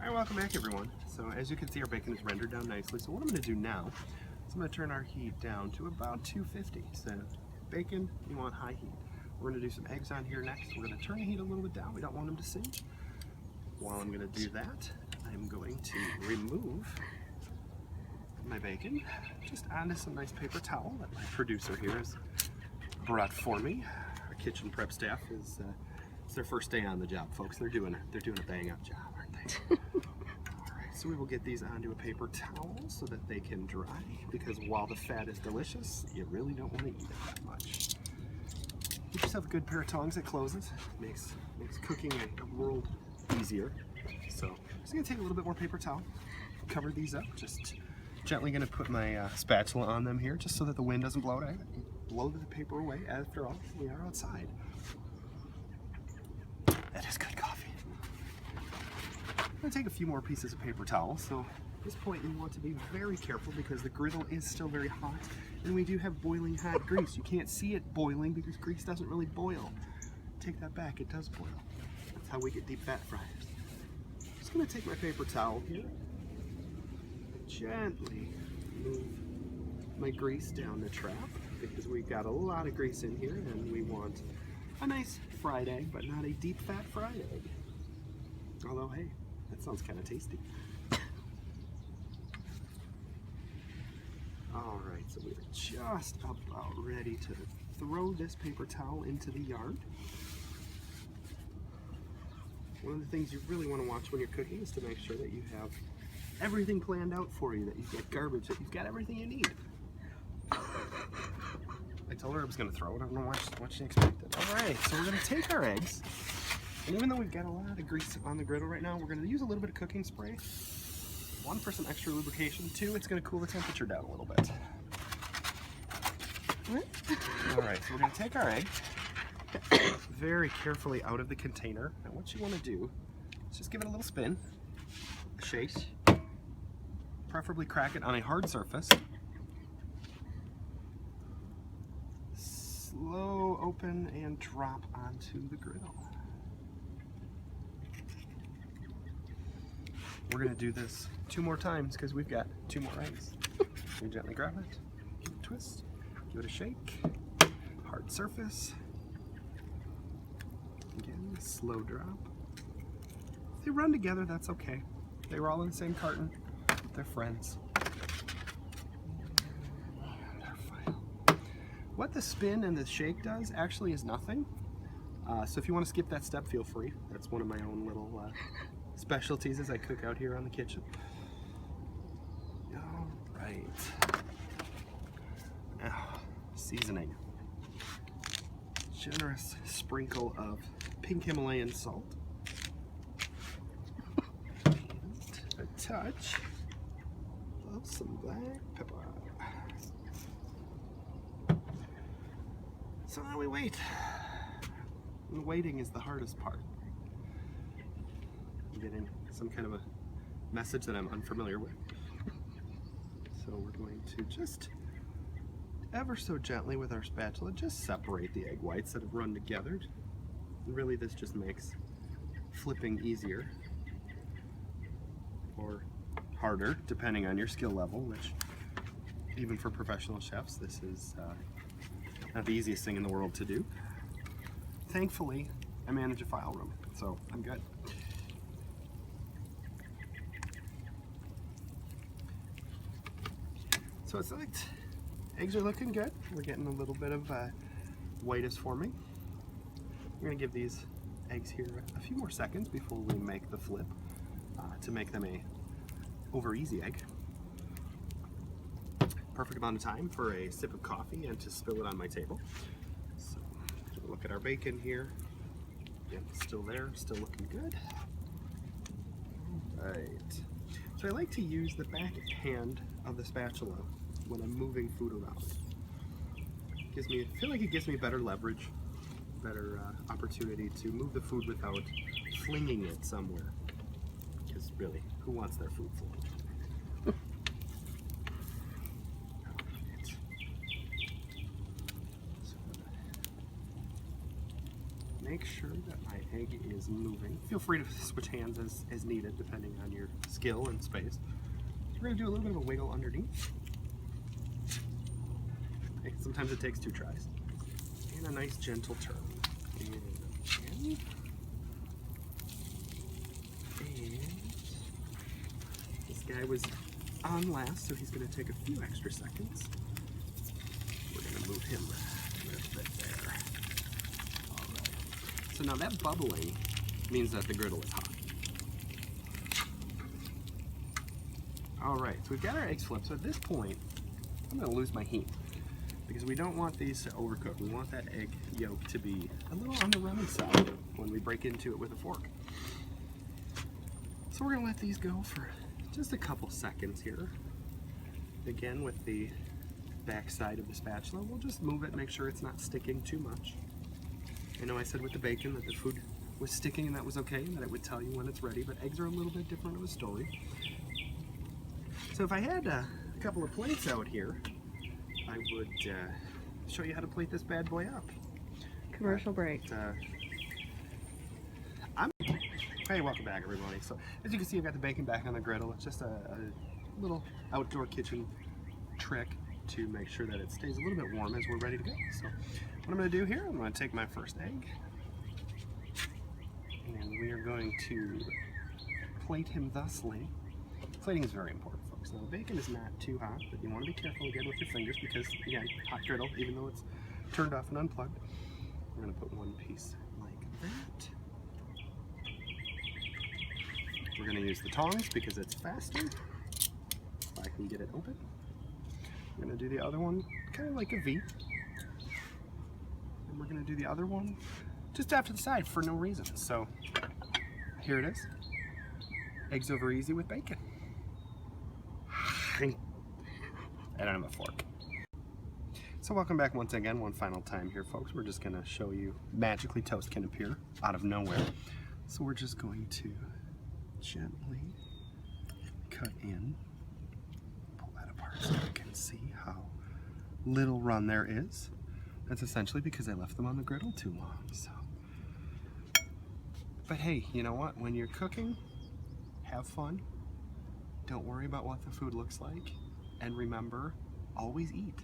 Alright, welcome back everyone. So as you can see, our bacon is rendered down nicely. So what I'm going to do now is I'm going to turn our heat down to about 250. So bacon, you want high heat. We're going to do some eggs on here next. We're going to turn the heat a little bit down. We don't want them to singe. While I'm going to do that, I'm going to remove my bacon just onto some nice paper towel that my producer here has brought for me. Our kitchen prep staff is it's their first day on the job, folks. They're doing a bang up job, aren't they? Alright, so we will get these onto a paper towel so that they can dry, because while the fat is delicious, you really don't want to eat it that much. Get yourself a good pair of tongs that closes. Makes cooking a world easier. So I'm just going to take a little bit more paper towel, cover these up, just gently going to put my spatula on them here just so that the wind doesn't blow it. Blow the paper away. After all, we are outside. That is good coffee. I'm going to take a few more pieces of paper towel. So at this point you want to be very careful because the griddle is still very hot and we do have boiling hot grease. You can't see it boiling because grease doesn't really boil. Take that back, it does boil. That's how we get deep fat fryers. I'm just going to take my paper towel here and gently move my grease down the trap because we've got a lot of grease in here and we want a nice fried egg, but not a deep fat fried egg. Although, hey, that sounds kind of tasty. Alright, so we're just about ready to throw this paper towel into the yard. One of the things you really want to watch when you're cooking is to make sure that you have everything planned out for you, that you've got garbage, that you've got everything you need. I told her I was going to throw it. I don't know what she expected. Alright, so we're going to take our eggs, and even though we've got a lot of grease on the griddle right now, we're going to use a little bit of cooking spray. One, for some extra lubrication. Two, it's going to cool the temperature down a little bit. Alright, so we're going to take our egg very carefully out of the container. And what you want to do is just give it a little spin, a shake, preferably crack it on a hard surface. Slow open and drop onto the griddle. We're going to do this 2 more times because we've got 2 more eggs. You gently grab it, give it a twist, give it a shake, hard surface. Again, slow drop. If they run together, that's okay. They were all in the same carton. They're friends. What the spin and the shake does actually is nothing. So if you want to skip that step, feel free. That's one of my own little specialties as I cook out here on the kitchen. All right. Now, seasoning. Generous sprinkle of pink Himalayan salt. And a touch of some black pepper. So now we wait. And waiting is the hardest part. I'm getting some kind of a message that I'm unfamiliar with. So we're going to just ever so gently with our spatula just separate the egg whites that have run together. And really this just makes flipping easier or harder depending on your skill level, which even for professional chefs this is not the easiest thing in the world to do. Thankfully, I manage a file room, so I'm good. So it's like eggs are looking good. We're getting a little bit of whitest forming. We're going to give these eggs here a few more seconds before we make the flip to make them a over easy egg. Perfect amount of time for a sip of coffee and to spill it on my table. So look at our bacon here. Yep, still there, still looking good. All right. So I like to use the back hand of the spatula when I'm moving food around. I feel like it gives me better leverage, better opportunity to move the food without flinging it somewhere. Because really, who wants their food flung? make sure that my egg is moving. Feel free to switch hands as needed, depending on your skill and space. So we're gonna do a little bit of a wiggle underneath. Okay, sometimes it takes 2 tries. And a nice gentle turn. And again. And this guy was on last, so he's gonna take a few extra seconds. We're gonna move him a little bit there. All right. So now that bubbling means that the griddle is hot. All right, so we've got our eggs flipped. So at this point, I'm gonna lose my heat because we don't want these to overcook. We want that egg yolk to be a little on the runny side when we break into it with a fork. So we're gonna let these go for just a couple seconds here. Again, with the back side of the spatula, we'll just move it, make sure it's not sticking too much. I know I said with the bacon that the food was sticking and that was okay, and that it would tell you when it's ready, but eggs are a little bit different of a story. So if I had a couple of plates out here, I would show you how to plate this bad boy up. Commercial break. Hey, welcome back everybody. So as you can see, I've got the bacon back on the griddle. It's just a little outdoor kitchen trick to make sure that it stays a little bit warm as we're ready to go. So what I'm going to do here, I'm going to take my first egg and we are going to plate him thusly. Plating is very important, folks. Now the bacon is not too hot, but you want to be careful again with your fingers because, again, hot griddle, even though it's turned off and unplugged. We're going to put one piece like that. We're going to use the tongs because it's faster. If I can get it open. We're going to do the other one kind of like a V. And we're going to do the other one just off to the side for no reason. So here it is. Eggs over easy with bacon. I don't have a fork. So welcome back once again, one final time here, folks. We're just going to show you magically toast can appear out of nowhere. So we're just going to gently cut in, pull that apart so you can see how little run there is. That's essentially because I left them on the griddle too long. So, but hey, you know what? When you're cooking, have fun. Don't worry about what the food looks like, and remember, always eat.